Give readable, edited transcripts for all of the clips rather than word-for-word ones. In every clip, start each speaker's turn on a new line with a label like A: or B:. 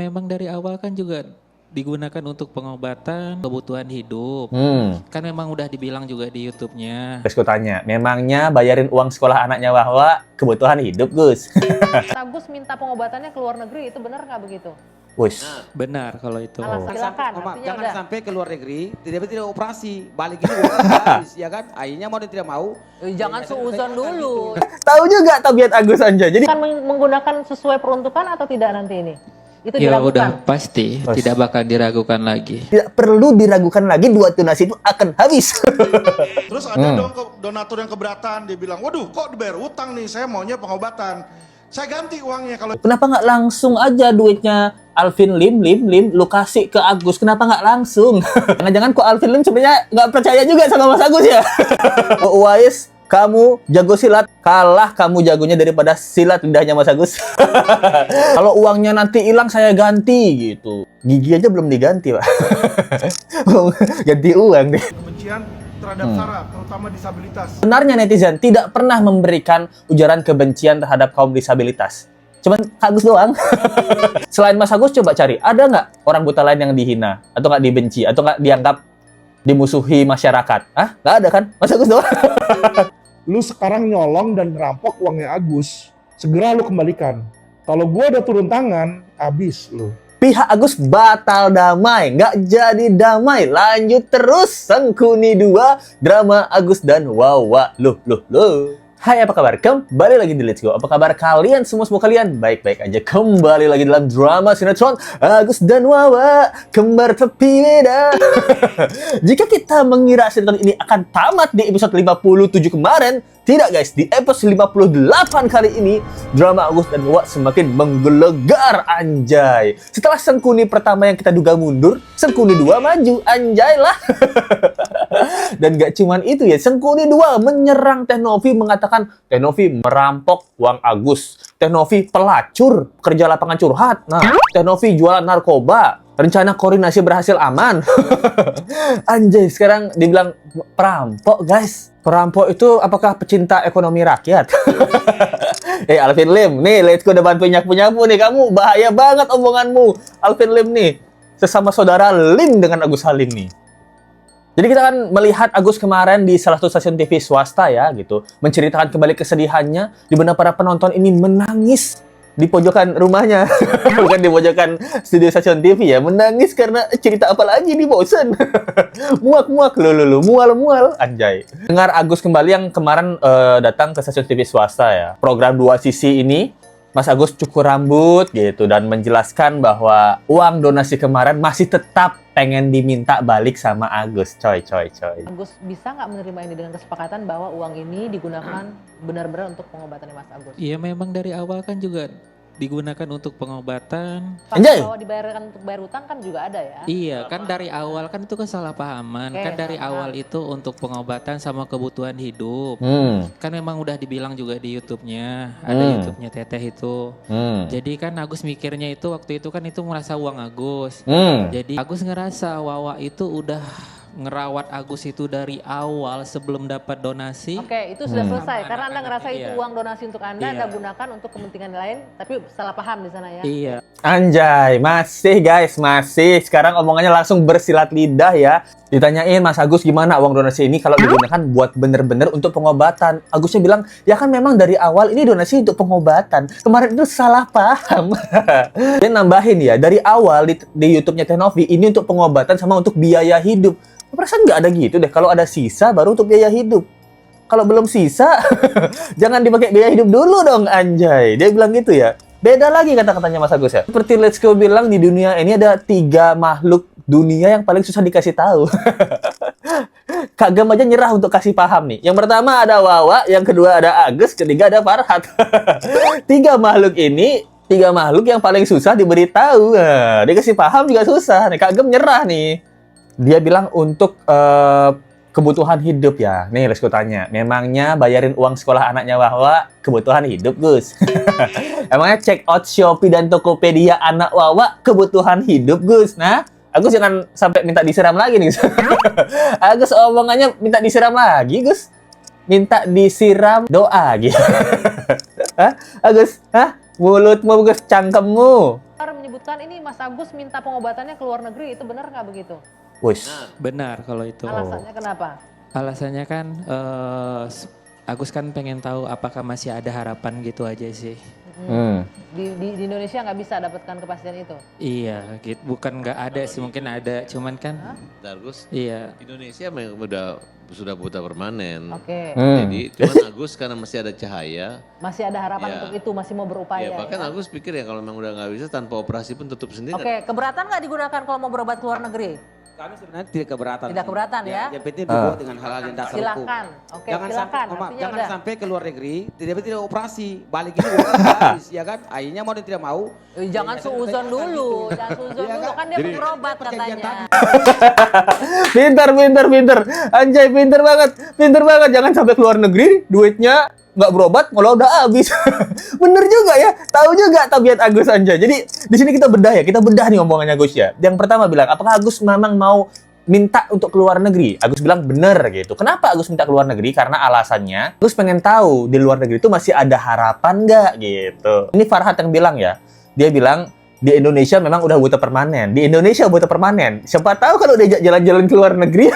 A: Memang dari awal kan juga digunakan untuk pengobatan kebutuhan hidup. Kan memang udah dibilang juga di YouTube-nya.
B: Terus gue tanya, memangnya bayarin uang sekolah anaknya bahwa kebutuhan hidup, Gus?
C: Agus minta pengobatannya ke luar negeri, itu benar nggak begitu?
B: Wus.
A: Benar kalau itu.
C: Silakan,
D: Mama,
C: artinya
D: jangan
C: udah.
D: sampai ke luar negeri, tidak operasi, balik ini uang habis, ya kan? Akhirnya mau dia tidak mau.
C: Jangan suuzon dulu.
B: Tahu juga tabiat Agus Anjay. Jadi
C: Akan menggunakan sesuai peruntukan atau tidak nanti ini? Itu
A: Ya
C: diragukan.
A: udah pasti tidak bakal diragukan lagi.
B: tidak perlu diragukan lagi, dua donasi itu akan habis.
E: Terus ada dong donatur yang keberatan, dia bilang, waduh kok dibayar utang nih, saya maunya pengobatan. Saya ganti uangnya kalau
B: Kenapa nggak langsung aja duitnya Alvin Lim lu kasih ke Agus? Kenapa nggak langsung? Jangan-jangan kok Alvin Lim sebenarnya nggak percaya juga sama Mas Agus ya? Uwais, kamu jago silat, kalah kamu jagonya daripada silat lidahnya Mas Agus. Kalau uangnya nanti hilang saya ganti gitu. Gigi aja belum diganti, Pak. Ganti uang deh.
E: kebencian terhadap SARA, terutama disabilitas.
B: Sebenarnya netizen tidak pernah memberikan ujaran kebencian terhadap kaum disabilitas. Cuman Agus doang. Selain Mas Agus, coba cari. Ada nggak orang buta lain yang dihina? Atau nggak dibenci? Atau nggak dianggap dimusuhi masyarakat? Hah? Nggak ada kan? Mas Agus doang.
F: Lu sekarang nyolong dan ngerampok uangnya Agus, segera lu kembalikan. Kalau gua udah turun tangan, habis lu.
B: Pihak Agus batal damai. Nggak jadi damai. Lanjut terus. Sengkuni 2. Drama Agus dan Wawa. Loh. Hai, apa kabar? Kembali lagi di Let's Go. Apa kabar kalian semua kalian? Baik-baik aja. Kembali lagi dalam drama sinetron Agus dan Wawa, kembar tapi beda. Jika kita mengira sinetron ini akan tamat di episode 57 kemarin, tidak guys. Di episode 58 kali ini, drama Agus dan Wawa semakin menggelegar, anjay. Setelah Sengkuni pertama yang kita duga mundur, Sengkuni 2 maju, anjay lah. Dan gak cuman itu ya, Sengkuni 2 menyerang Teh Novi, mengatakan Teh Novi merampok uang Agus. Teh Novi pelacur, pekerja lapangan curhat. Nah, Teh Novi jualan narkoba. Rencana koordinasi berhasil aman. Anjay, sekarang dibilang perampok, guys. Perampok itu apakah pecinta ekonomi rakyat? Alvin Lim, nih, let's go udah bantu nyapu-nyapu nih. Kamu bahaya banget omonganmu, Alvin Lim nih. Sesama saudara Lim dengan Agus Halim nih. Jadi kita kan melihat Agus kemarin di salah satu stasiun TV swasta ya gitu, menceritakan kembali kesedihannya di mana para penonton ini menangis di pojokan rumahnya, bukan di pojokan studio stasiun TV ya, menangis karena cerita apa lagi nih, bosen. Muak-muak lu, mual-mual, anjay. Dengar Agus kembali yang kemarin datang ke stasiun TV swasta ya, program 2 sisi ini. Mas Agus cukur rambut gitu dan menjelaskan bahwa uang donasi kemarin masih tetap pengen diminta balik sama Agus. Coy.
C: Agus bisa nggak menerima ini dengan kesepakatan bahwa uang ini digunakan benar-benar untuk pengobatannya Mas Agus?
A: Iya memang dari awal kan juga digunakan untuk pengobatan.
B: Anjay.
C: Bahwa dibayarkan untuk bayar utang kan juga ada ya?
A: Iya kan dari awal kan itu kesalahpahaman.
C: Oke,
A: Kan dari
C: paham.
A: awal itu untuk pengobatan sama kebutuhan hidup. Kan memang udah dibilang juga di YouTube-nya. Ada YouTube-nya Teteh itu. Jadi kan Agus mikirnya itu waktu itu kan itu merasa uang Agus. Jadi Agus ngerasa Wawa itu udah ngerawat Agus itu dari awal sebelum dapat donasi.
C: Oke, itu sudah selesai. Karena Anda
A: Anak-anak,
C: ngerasa itu
A: iya.
C: uang donasi untuk Anda
A: Iya.
C: gunakan untuk kepentingan lain, tapi salah paham di sana ya?
A: Iya.
B: Anjay, masih guys, masih. Sekarang omongannya langsung bersilat lidah ya. Ditanyain Mas Agus gimana uang donasi ini kalau digunakan buat bener-bener untuk pengobatan. Agusnya bilang, ya kan memang dari awal ini donasi untuk pengobatan. Kemarin itu salah paham. Dia nambahin ya, dari awal di YouTube-nya Teh Novi ini untuk pengobatan sama untuk biaya hidup. Perasaan nggak ada gitu deh, kalau ada sisa baru untuk biaya hidup. Kalau belum sisa, jangan dipakai biaya hidup dulu dong, anjay. Dia bilang gitu ya. Beda lagi kata-katanya Mas Agus ya. Seperti Let's Go bilang, di dunia ini ada 3 makhluk dunia yang paling susah dikasih tahu. Kagam aja nyerah untuk kasih paham nih. Yang pertama ada Wawa, yang kedua ada Agus, ketiga ada Farhat. 3 makhluk ini, 3 makhluk yang paling susah diberitahu. Nah, dikasih paham juga susah. Nih, Kagam nyerah nih. Dia bilang untuk kebutuhan hidup ya. Nih, let's go tanya. Memangnya bayarin uang sekolah anaknya Wawa kebutuhan hidup, Gus? Emangnya check out Shopee dan Tokopedia anak Wawa kebutuhan hidup, Gus? Nah, Agus jangan sampai minta disiram lagi nih, Gus. Agus omongannya minta disiram lagi, Gus. Minta disiram doa gitu. Hah? Agus, hah? Mulutmu, Gus, cangkemmu.
C: menyebutkan ini Mas Agus minta pengobatannya ke luar negeri, itu benar nggak begitu?
B: Wis.
A: Benar kalau itu.
C: Alasannya kenapa?
A: Alasannya kan Agus kan pengen tahu apakah masih ada harapan gitu aja sih.
C: Di Indonesia nggak bisa dapatkan kepastian itu?
A: Iya, gitu. Bukan nggak ada sih, mungkin ada, cuman kan.
G: Agus,
A: Iya.
G: Indonesia memang sudah buta permanen.
C: Oke.
G: Jadi cuman Agus karena masih ada cahaya.
C: Masih ada harapan
G: Ya.
C: untuk itu, masih mau berupaya.
G: Ya bahkan
C: ya?
G: Agus pikir ya kalau memang udah nggak bisa tanpa operasi pun tutup sendiri.
C: Oke, keberatan nggak digunakan kalau mau berobat ke luar negeri?
D: Kami sebenarnya tidak keberatan.
C: Tidak keberatan ya?
D: Yang penting dibawa dengan hal-hal yang dasar hukum.
C: Silakan. Oke,
D: Jangan
C: silakan.
D: sampai,
C: Artinya
D: jangan
C: udah.
D: sampai ke luar negeri, tidak operasi, balik ini uang habis, ya kan? Akhirnya mau dan tidak mau.
C: Jangan suuzon dulu, jangan suuzon
D: Iya
C: dulu
D: kan?
C: kan dia
G: Jadi-
C: berobat
D: Perjanjian
C: katanya.
B: Pinter. Anjay, pinter banget. Jangan sampai keluar negeri, duitnya nggak berobat, kalau udah habis. Bener juga ya, tahu juga tabiat Agus Anjay. Jadi di sini kita bedah nih omongannya Agus ya. Yang pertama bilang, apakah Agus memang mau minta untuk keluar negeri? Agus bilang bener gitu. Kenapa Agus minta keluar negeri? Karena alasannya Agus pengen tahu di luar negeri itu masih ada harapan nggak gitu. Ini Farhat yang bilang ya. Dia bilang di Indonesia memang udah buta permanen. Di Indonesia buta permanen. Siapa tahu kalau diajak jalan-jalan ke luar negeri,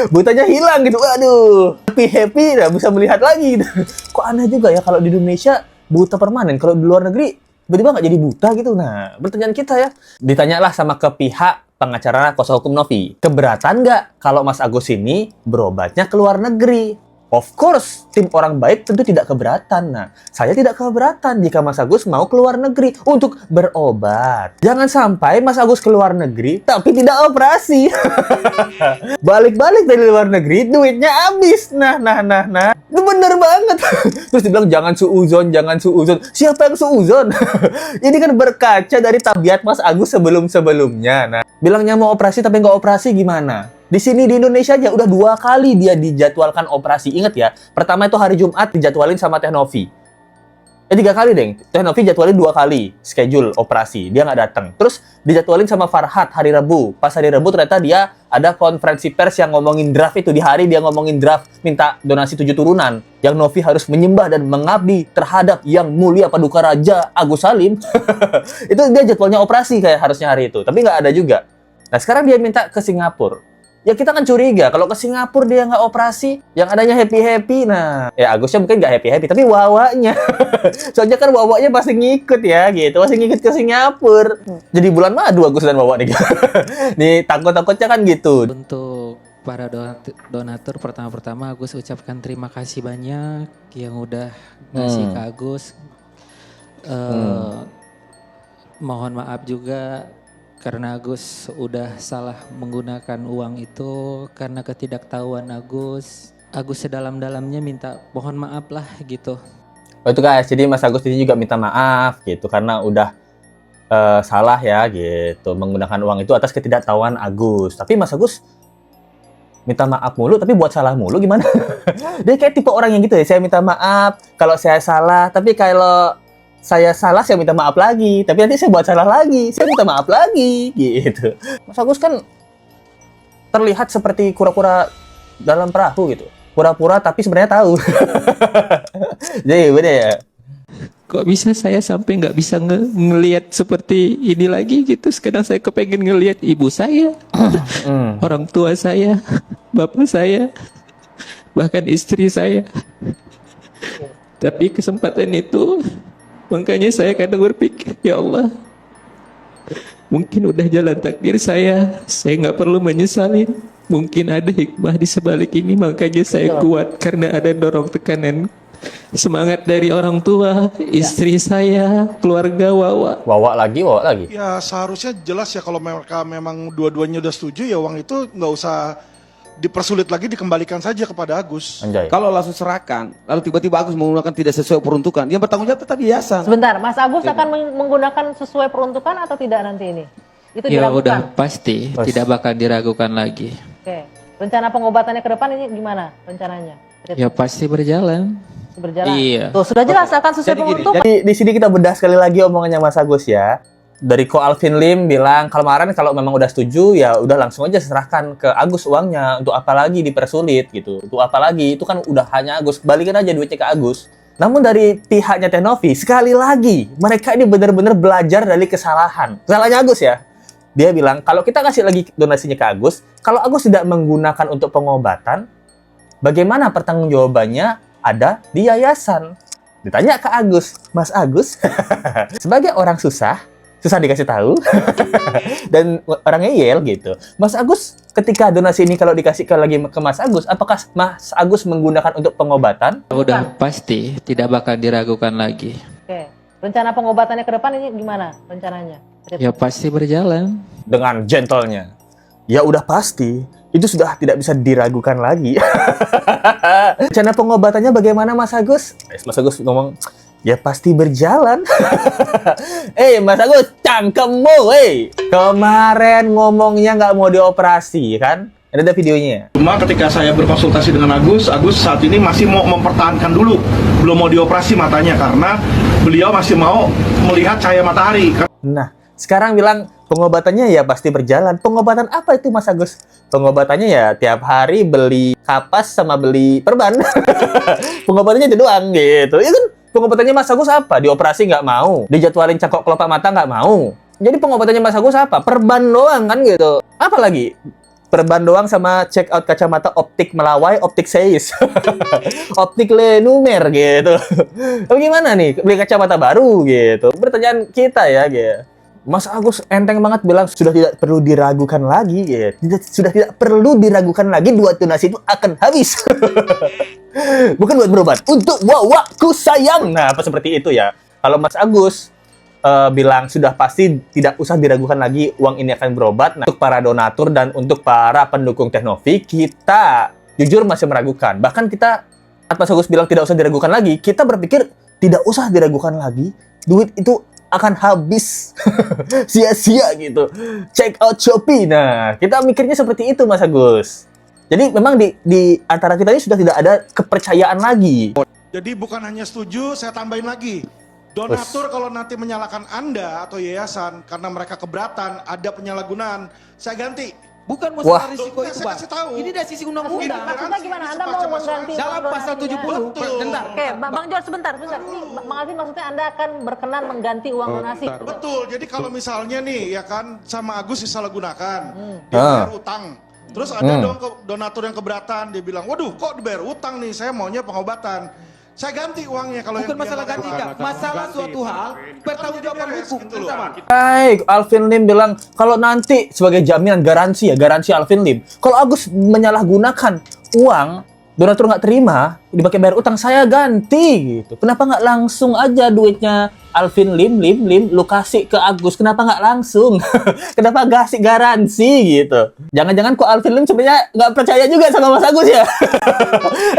B: butanya hilang gitu. Waduh, happy dah bisa melihat lagi. Kok aneh juga ya kalau di Indonesia buta permanen. Kalau di luar negeri tiba-tiba nggak jadi buta gitu. Nah, pertanyaan kita ya. Ditanyalah sama ke pihak pengacara kuasa hukum Novi. Keberatan nggak kalau Mas Agus ini berobatnya ke luar negeri? Of course, tim orang baik tentu tidak keberatan. Nah, saya tidak keberatan jika Mas Agus mau ke luar negeri untuk berobat. Jangan sampai Mas Agus ke luar negeri tapi tidak operasi. Balik-balik dari luar negeri, duitnya habis. Nah. Itu bener banget. Terus dibilang jangan suuzon. Siapa yang suuzon? Ini kan berkaca dari tabiat Mas Agus sebelum-sebelumnya. Nah, bilangnya mau operasi tapi nggak operasi gimana? Di sini di Indonesia aja udah 2 kali dia dijadwalkan operasi. Ingat ya, pertama itu hari Jumat dijadwalin sama Teh Novi. 3 kali deh, Teh Novi jadwalin 2 kali schedule operasi, dia nggak datang. Terus dijadwalin sama Farhat hari Rabu. Pas hari Rabu ternyata dia ada konferensi pers yang ngomongin draft itu. Di hari dia ngomongin draft minta donasi 7 turunan. Yang Novi harus menyembah dan mengabdi terhadap yang mulia Paduka Raja Agus Salim. Itu dia jadwalnya operasi kayak harusnya hari itu. Tapi nggak ada juga. Nah sekarang dia minta ke Singapura. Ya kita kan curiga, kalau ke Singapura dia nggak operasi, yang adanya happy-happy. Nah, ya Agusnya mungkin nggak happy-happy, tapi wawanya. Soalnya kan wawanya pasti ngikut ya, gitu. Pasti ngikut ke Singapura. Jadi bulan madu Agus dan wawa nih. Nih, takut-takutnya kan gitu.
A: Untuk para donatur, pertama-pertama Agus ucapkan terima kasih banyak yang udah ngasih ke Agus. Mohon maaf juga karena Agus udah salah menggunakan uang itu karena ketidaktahuan Agus. Agus sedalam-dalamnya minta mohon maaf lah gitu.
B: Oh itu guys, jadi Mas Agus ini juga minta maaf gitu karena udah salah ya gitu menggunakan uang itu atas ketidaktahuan Agus. Tapi Mas Agus minta maaf mulu tapi buat salah mulu gimana? Dia kayak tipe orang yang gitu ya, saya minta maaf kalau saya salah, tapi kalau saya salah, saya minta maaf lagi. Tapi nanti saya buat salah lagi, saya minta maaf lagi, gitu. Mas Agus kan terlihat seperti kura-kura dalam perahu gitu. Pura-pura tapi sebenarnya tahu. Jadi beda ya.
A: Kok bisa saya sampai nggak bisa ngelihat seperti ini lagi gitu. Sekarang saya kepengen ngelihat ibu saya, orang tua saya, bapak saya, bahkan istri saya. Tapi kesempatan itu, makanya saya kadang berpikir, ya Allah, mungkin udah jalan takdir saya nggak perlu menyesalin. Mungkin ada hikmah di sebalik ini, makanya saya kuat karena ada dorong tekanan semangat dari orang tua, istri saya, keluarga Wawa.
B: Wawa lagi.
E: Ya seharusnya jelas ya kalau mereka memang dua-duanya udah setuju ya uang itu nggak usah dipersulit lagi, dikembalikan saja kepada Agus.
B: Anjay.
D: Kalau langsung serahkan, lalu tiba-tiba Agus menggunakan tidak sesuai peruntukan, yang bertanggung jawab tetap yayasan.
C: Sebentar, Mas Agus akan menggunakan sesuai peruntukan atau tidak nanti ini? Itu
A: Ya
C: diragukan?
A: udah pasti tidak bakal diragukan lagi.
C: Oke. Rencana pengobatannya ke depan ini gimana rencananya?
A: Ya pasti berjalan.
C: Berjalan.
A: Iya.
C: Tuh, sudah jelas akan sesuai
D: Jadi gini,
C: peruntukan.
B: Di sini kita bedah sekali lagi omongannya Mas Agus ya. Dari Ko Alvin Lim bilang kemarin kalau memang udah setuju ya udah langsung aja serahkan ke Agus uangnya. Untuk apa lagi dipersulit gitu. Untuk apa lagi? Itu kan udah hanya Agus. Balikin aja duitnya ke Agus. Namun dari pihaknya Teh Novi, sekali lagi, mereka ini benar-benar belajar dari kesalahan. Kesalahannya Agus ya. Dia bilang, kalau kita kasih lagi donasinya ke Agus, kalau Agus tidak menggunakan untuk pengobatan, bagaimana pertanggungjawabannya ada di yayasan? Ditanya ke Agus, Mas Agus, sebagai orang susah dikasih tahu, dan orang ngeyel gitu. Mas Agus, ketika donasi ini kalau dikasih lagi ke Mas Agus, apakah Mas Agus menggunakan untuk pengobatan?
A: Udah pasti tidak bakal diragukan lagi.
C: Oke. Rencana pengobatannya ke depan ini gimana rencananya?
A: Ya pasti berjalan.
B: Dengan gentlenya, ya udah pasti, itu sudah tidak bisa diragukan lagi. Rencana pengobatannya bagaimana Mas Agus? Mas Agus ngomong, ya pasti berjalan. Mas Agus, cangkemmu, kemarin ngomongnya nggak mau dioperasi, kan? Ada videonya.
E: Cuma ketika saya berkonsultasi dengan Agus saat ini masih mau mempertahankan dulu, belum mau dioperasi matanya karena beliau masih mau melihat cahaya matahari.
B: Nah, sekarang bilang pengobatannya ya pasti berjalan. Pengobatan apa itu Mas Agus? Pengobatannya ya tiap hari beli kapas sama beli perban. Pengobatannya itu doang gitu. Ya kan? Pengobatannya Mas Agus apa? Dioperasi nggak mau. Dijadwalin cangkok kelopak mata nggak mau. Jadi pengobatannya Mas Agus apa? Perban doang kan gitu. Apa lagi? Perban doang sama check out kacamata optik Melawai, optik Seis. Optik Lenumer gitu. Tapi gimana nih? Beli kacamata baru gitu. Pertanyaan kita ya gitu. Mas Agus enteng banget bilang sudah tidak perlu diragukan lagi gitu. Sudah tidak perlu diragukan lagi, duit donasi itu akan habis. Bukan buat berobat, untuk wawaku sayang. Nah, apa seperti itu ya. Kalau Mas Agus bilang sudah pasti tidak usah diragukan lagi, uang ini akan berobat. Nah, untuk para donatur dan untuk para pendukung Teh Novi, kita jujur masih meragukan. Bahkan kita, saat Mas Agus bilang tidak usah diragukan lagi, kita berpikir tidak usah diragukan lagi, duit itu akan habis. Sia-sia gitu. Check out Shopee. Nah, kita mikirnya seperti itu Mas Agus. Jadi memang di antara kita ini sudah tidak ada kepercayaan lagi.
E: Jadi bukan hanya setuju, saya tambahin lagi. Donatur kalau nanti menyalahkan Anda atau yayasan karena mereka keberatan, ada penyalahgunaan, saya ganti.
D: Bukan masalah
B: Wah.
D: risiko itu,
E: Saya
D: Bang.
E: kasih tahu.
D: Ini dari sisi undang-undang.
C: Maksudnya gimana? Anda mau mengganti
D: Dalam
C: uang
D: pasal
C: donasinya?
D: 70, bentar.
C: Oke, Bang Jor sebentar. Ini Bang Alvin maksudnya Anda akan berkenan mengganti uang donasi.
E: Betul, jadi kalau misalnya nih ya kan sama Agus disalahgunakan, dia bayar utang. Terus ada dong donatur yang keberatan, dia bilang, waduh kok dibayar utang nih, saya maunya pengobatan. Saya ganti uangnya kalau
D: Bukan
E: yang
D: masalah ganti, Kak. Masalah suatu hal, pertanggungjawaban hukum.
E: gitu loh.
B: Baik, Alvin Lim bilang kalau nanti sebagai jaminan garansi Alvin Lim, kalau Agus menyalahgunakan uang donatur nggak terima dipakai bayar utang, saya ganti gitu. Kenapa nggak langsung aja duitnya Alvin Lim lu kasih ke Agus? Kenapa nggak langsung? Kenapa kasih garansi gitu? Jangan-jangan kok Alvin Lim sebenarnya nggak percaya juga sama Mas Agus ya?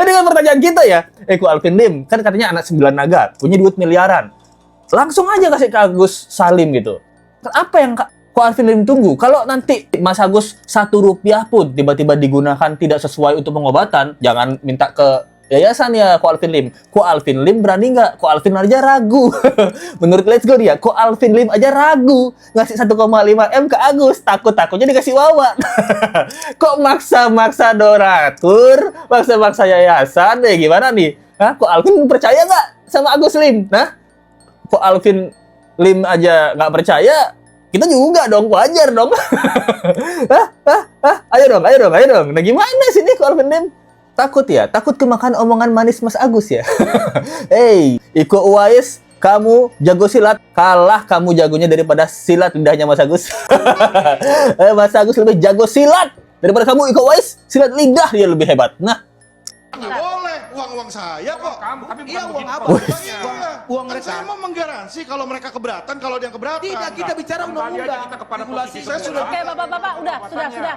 B: Ini kan pertanyaan kita ya. Kok Alvin Lim kan katanya anak 9 naga, punya duit miliaran. Langsung aja kasih ke Agus Salim gitu. Apa yang kok Alvin Lim tunggu? Kalau nanti Mas Agus 1 rupiah pun tiba-tiba digunakan tidak sesuai untuk pengobatan, jangan minta ke yayasan ya Ko Alvin Lim. Ko Alvin Lim berani nggak? Ko Alvin aja ragu. Menurut Let's Go dia, Ko Alvin Lim aja ragu ngasih 1,5 M ke Agus, takutnya dikasih wawan. Kok maksa-maksa donatur, maksa-maksa yayasan, gimana nih? Ko Alvin percaya nggak sama Agus Lim? Ko Alvin Lim aja nggak percaya, kita juga dong, wajar dong. Ayo dong. Nah gimana sih nih Ko Alvin Lim? Takut ya? Takut kemakan omongan manis Mas Agus ya? Iko Uwais, kamu jago silat, kalah kamu jagonya daripada silat lidahnya Mas Agus. Mas Agus lebih jago silat daripada kamu, Iko Uwais. Silat lidah dia lebih hebat. Nah,
E: boleh, uang saya kok.
D: Iya, uang apa? Uang
E: Kan
D: mereka.
E: saya mau menggaransi kalau mereka keberatan, kalau dia keberatan.
D: Tidak, kita bicara undang-undang. Regulasi.
E: Saya sudah
C: Oke, Bapak-bapak,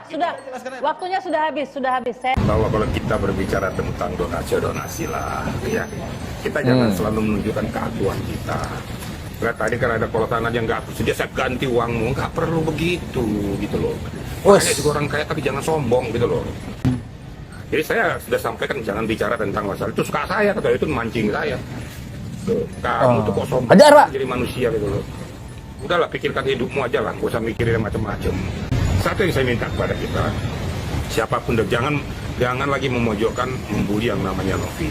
C: sudah. Waktunya sudah habis. Saya
H: Bahwa kalau kita berbicara tentang donasi lah, ya kita jangan selalu menunjukkan keakuan kita. Lihat tadi kan ada kolotan aja nggak aku sedia saya ganti uangmu, nggak perlu begitu gitu loh. Banyak juga orang kaya tapi jangan sombong gitu loh. Jadi saya sudah sampaikan jangan bicara tentang masalah itu, suka saya kata itu mancing saya. Tuh, kamu tuh kok sombong
B: Ajar, Pak.
H: jadi manusia gitu loh. Udahlah pikirkan hidupmu aja lah, gak usah mikirin macam-macam. Satu yang saya minta kepada kita, siapapun jangan lagi memojokkan membuli yang namanya Novi.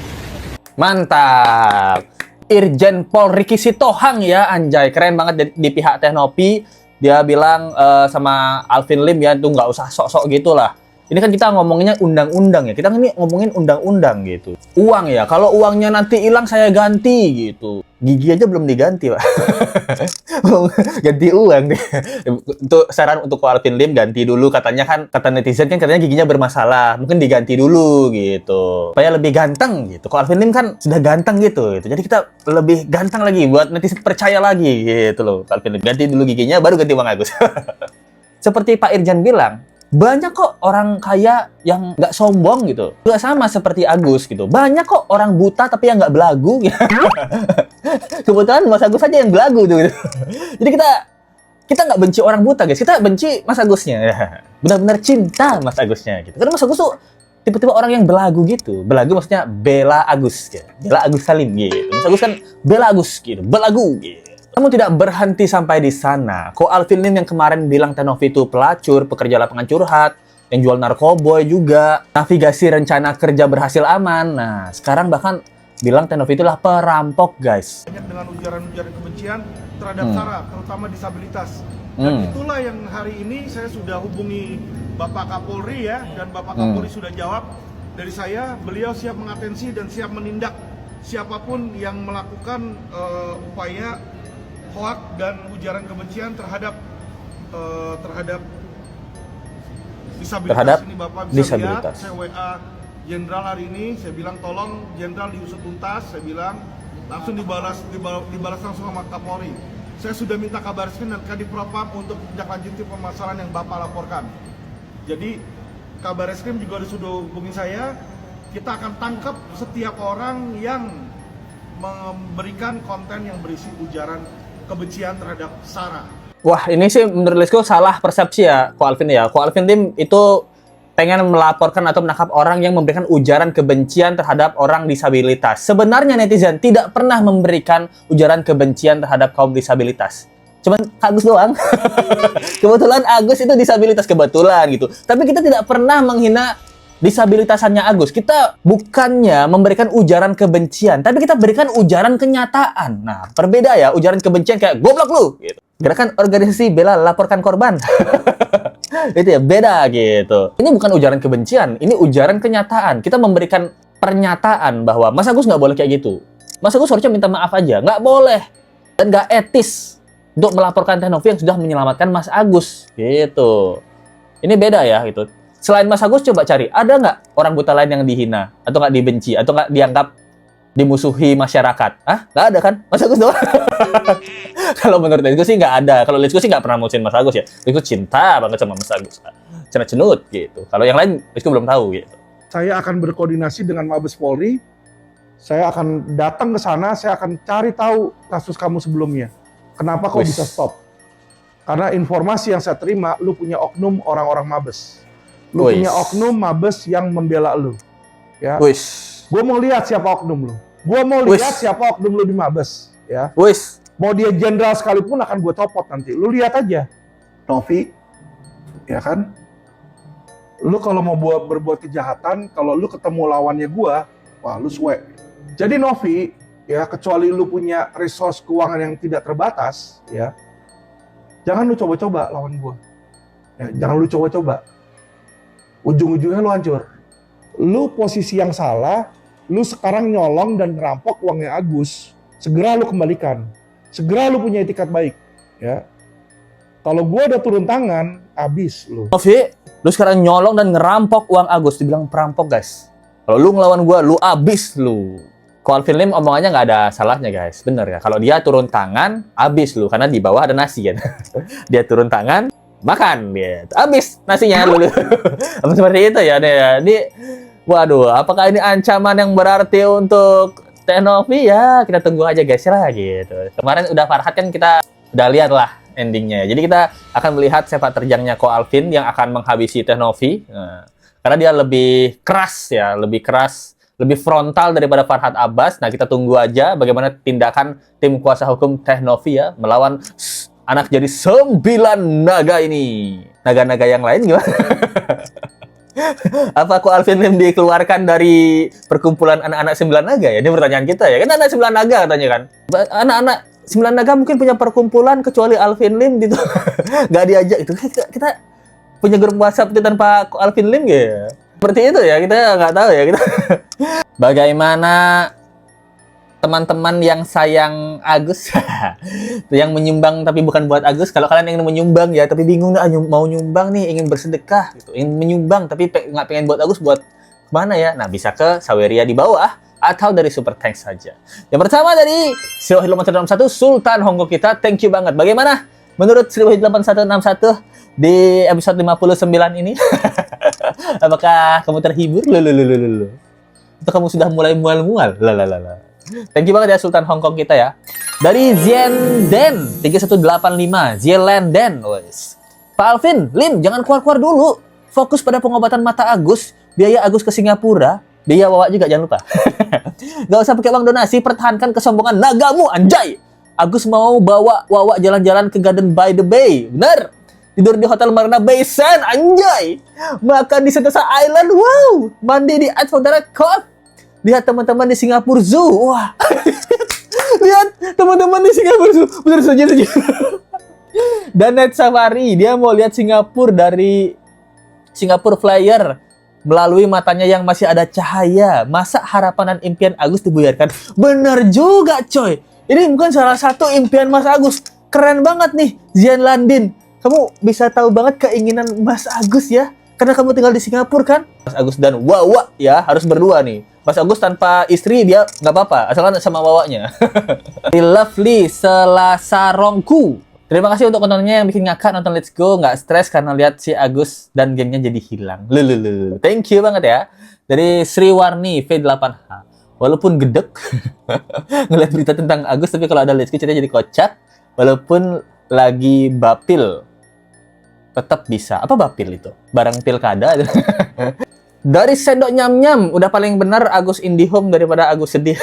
B: Mantap. Irjen Pol Ricky Sitohang ya, anjay. Keren banget di pihak Teknopi. Dia bilang sama Alvin Lim ya, tuh nggak usah sok-sok gitu lah. Ini kan kita ngomonginnya undang-undang ya. Kita ini ngomongin undang-undang gitu. Uang ya, kalau uangnya nanti hilang saya ganti gitu. Gigi aja belum diganti, Pak. Ganti uang deh. Untuk saran untuk Alvin Lim, ganti dulu. Katanya kan, kata netizen kan katanya giginya bermasalah. Mungkin diganti dulu gitu. Supaya lebih ganteng gitu. Kalau Alvin Lim kan sudah ganteng gitu. Jadi kita lebih ganteng lagi buat netizen percaya lagi gitu loh. Alvin Lim ganti dulu giginya, baru ganti uang Agus. Seperti Pak Irjan bilang, banyak kok orang kaya yang nggak sombong gitu. Nggak sama seperti Agus gitu. Banyak kok orang buta tapi yang nggak belagu. Kebetulan Mas Agus aja yang belagu tuh. Gitu. Jadi kita nggak benci orang buta guys. Kita benci Mas Agusnya. Benar-benar cinta Mas Agusnya gitu. Karena Mas Agus tuh tipe-tipe orang yang belagu gitu. Belagu maksudnya bela Agus. Gitu. Bela Agus Salim gitu. Mas Agus kan bela Agus gitu. Belagu gitu. Namun tidak berhenti sampai di sana. Ko Alvin Lim yang kemarin bilang Teknovi itu pelacur, pekerja lapangan curhat, yang jual narkoboy juga, navigasi rencana kerja berhasil aman. Nah, sekarang bahkan bilang Teknovi itulah perampok, guys.
E: Banyak dengan ujaran-ujaran kebencian terhadap Sarah, terutama disabilitas. Dan itulah yang hari ini saya sudah hubungi Bapak Kapolri ya, dan Bapak Kapolri sudah jawab dari saya, beliau siap mengatensi dan siap menindak siapapun yang melakukan upaya hoak dan ujaran kebencian terhadap disabilitas. Ini Bapak bisa lihat, saya WA Jenderal hari ini, saya bilang tolong Jenderal diusut tuntas, saya bilang langsung dibalas langsung sama Kapolri. Saya sudah minta Kabarskim dan Kadifropam untuk tindak lanjuti permasalahan yang Bapak laporkan. Jadi Kabarskim juga sudah hubungi saya, kita akan tangkap setiap orang yang memberikan konten yang berisi ujaran kebencian terhadap Sarah. Wah,
B: ini sih menurut Lesko salah persepsi ya, Ko Alvin ya. Ko Alvin Lim itu pengen melaporkan atau menangkap orang yang memberikan ujaran kebencian terhadap orang disabilitas. Sebenarnya netizen tidak pernah memberikan ujaran kebencian terhadap kaum disabilitas. Cuman Agus doang. Kebetulan Agus itu disabilitas kebetulan gitu. Tapi kita tidak pernah menghina disabilitasannya Agus. Kita bukannya memberikan ujaran kebencian, tapi kita berikan ujaran kenyataan. Nah, berbeda ya, ujaran kebencian kayak goblok lu gitu. Gerakan organisasi bela laporkan korban. Itu ya, beda gitu. Ini bukan ujaran kebencian, ini ujaran kenyataan. Kita memberikan pernyataan bahwa Mas Agus nggak boleh kayak gitu. Mas Agus harusnya minta maaf aja. Nggak boleh. Dan nggak etis untuk melaporkan Teknovi yang sudah menyelamatkan Mas Agus. Gitu. Ini beda ya gitu. Selain Mas Agus, coba cari, ada nggak orang buta lain yang dihina? Atau nggak dibenci? Atau nggak dianggap dimusuhi masyarakat? Hah? Nggak ada kan? Mas Agus doang. Kalau menurut Lesko sih nggak ada. Kalau Lesko sih nggak pernah musuhin Mas Agus ya. Lesko cinta banget sama Mas Agus. Cenut-cenut gitu. Kalau yang lain, Lesko belum tahu gitu.
F: Saya akan berkoordinasi dengan Mabes Polri. Saya akan datang ke sana, saya akan cari tahu kasus kamu sebelumnya. Kenapa kok bisa stop? Karena informasi yang saya terima, lu punya oknum orang-orang Mabes. Lu punya oknum Mabes yang membela lu. Ya. Gue mau lihat siapa oknum lu. Gue mau lihat siapa oknum lu di Mabes. Ya. Mau dia jenderal sekalipun akan gue copot nanti. Lu lihat aja. Novi, ya kan? Lu kalau mau berbuat kejahatan, kalau lu ketemu lawannya gue, wah lu suwe. Jadi Novi, ya kecuali lu punya resource keuangan yang tidak terbatas, ya, jangan lu coba-coba lawan gue. Ya, jangan lu coba-coba. Ujung-ujungnya lu hancur. Lu posisi yang salah, lu sekarang nyolong dan ngerampok uangnya Agus, segera lu kembalikan. Segera lu punya etikat baik, ya. Kalau gue udah turun tangan, habis lu.
B: Novi, lu sekarang nyolong dan ngerampok uang Agus, dibilang perampok guys. Kalau lu ngelawan gue, lu habis lu. Ko Alvin Lim omongannya nggak ada salahnya guys, bener ya. Kalau dia turun tangan, habis lu, karena di bawah ada nasi kan. Dia turun tangan, makan dia, habis nasinya lu. Apa seperti itu ya? Ini, waduh, apakah ini ancaman yang berarti untuk Teknovi? Ya kita tunggu aja guys lah gitu. Kemarin udah Farhat kan kita udah lihat lah endingnya. Jadi kita akan melihat sepak terjangnya Ko Alvin yang akan menghabisi Teknovi. Nah, karena dia lebih keras ya, lebih keras, lebih frontal daripada Farhat Abbas. Nah kita tunggu aja bagaimana tindakan tim kuasa hukum Teknovi ya melawan anak jadi 9 naga ini. Naga-naga yang lain gimana? Apa kok Alvin Lim dikeluarkan dari perkumpulan anak-anak 9 naga ya? Ini pertanyaan kita ya. Kan anak 9 naga katanya kan. Anak-anak 9 naga mungkin punya perkumpulan kecuali Alvin Lim gitu. Nggak diajak itu. Kita punya grup WhatsApp itu tanpa Alvin Lim ya. Seperti itu ya, kita nggak tahu ya kita. Bagaimana teman-teman yang sayang Agus yang menyumbang tapi bukan buat Agus. Kalau kalian ingin menyumbang ya tapi bingung mau nyumbang nih, ingin bersedekah gitu, ingin menyumbang tapi nggak pengen buat Agus, buat mana ya? Nah, bisa ke Saweria di bawah atau dari Super Thanks saja. Yang pertama dari 1861 Sultan Hongkong kita, thank you banget. Bagaimana menurut 1861 di episode 59 ini? Apakah kamu terhibur? Loh. Atau kamu sudah mulai mual-mual? Lah. Thank you banget ya Sultan Hongkong kita ya. Dari Zienden 3185, Zielanden, wes. Pak Alvin, Lim, jangan keluar-keluar dulu. Fokus pada pengobatan mata Agus, biaya Agus ke Singapura, biaya Wawa juga jangan lupa. Gak usah pakai uang donasi, pertahankan kesombongan nagamu, anjay. Agus mau bawa Wawa jalan-jalan ke Garden by the Bay, bener. Tidur di Hotel Marina Bay Sands, anjay. Makan di Sentosa Island, wow. Mandi di Adventure Cove. Lihat teman-teman di Singapura Zoo. Wah. Lihat teman-teman di Singapura Zoo. Bener saja. Dan Night Safari, dia mau lihat Singapura dari Singapura Flyer melalui matanya yang masih ada cahaya. Masa harapan dan impian Agus dibuyarkan? Bener juga, coy. Ini bukan salah satu impian Mas Agus. Keren banget nih, Zian Landin. Kamu bisa tahu banget keinginan Mas Agus ya. Karena kamu tinggal di Singapura kan? Mas Agus dan Wawa ya, harus berdua nih. Mas Agus tanpa istri dia nggak apa-apa, asalkan sama Wawanya. Lovely Selasarongku. Terima kasih untuk kontennya yang bikin ngakak nonton Let's Go. Nggak stres karena lihat si Agus dan gengnya jadi hilang. Lululul. Thank you banget ya. Dari Sriwarni V8H. Walaupun gedek ngeliat berita tentang Agus, tapi kalau ada Let's Go ceritanya jadi kocak. Walaupun lagi bapil tetap bisa. Apa bapil itu? Barang pilkada. Dari Sendok Nyam-Nyam, udah paling benar Agus IndiHome daripada Agus sedih.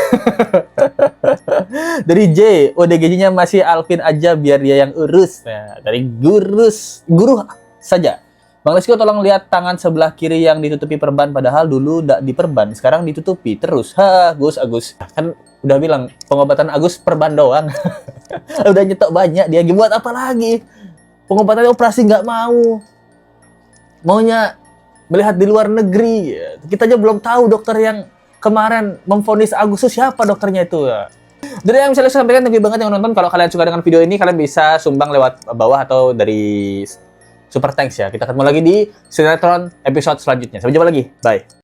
B: Dari J, ODGJ-nya masih Alvin aja biar dia yang urus. Nah, dari guru saja. Bang Lesko tolong lihat tangan sebelah kiri yang ditutupi perban, padahal dulu nggak diperban, sekarang ditutupi terus. Agus. Kan udah bilang pengobatan Agus perban doang. Udah nyetok banyak, dia buat apa lagi? Pengobatan operasi nggak mau. Maunya melihat di luar negeri. Kita aja belum tahu dokter yang kemarin memvonis Agus itu siapa dokternya itu ya. Dari yang bisa saya sampaikan, thank you banget yang nonton. Kalau kalian suka dengan video ini, kalian bisa sumbang lewat bawah atau dari Super Thanks ya. Kita ketemu lagi di sinetron episode selanjutnya. Sampai jumpa lagi. Bye.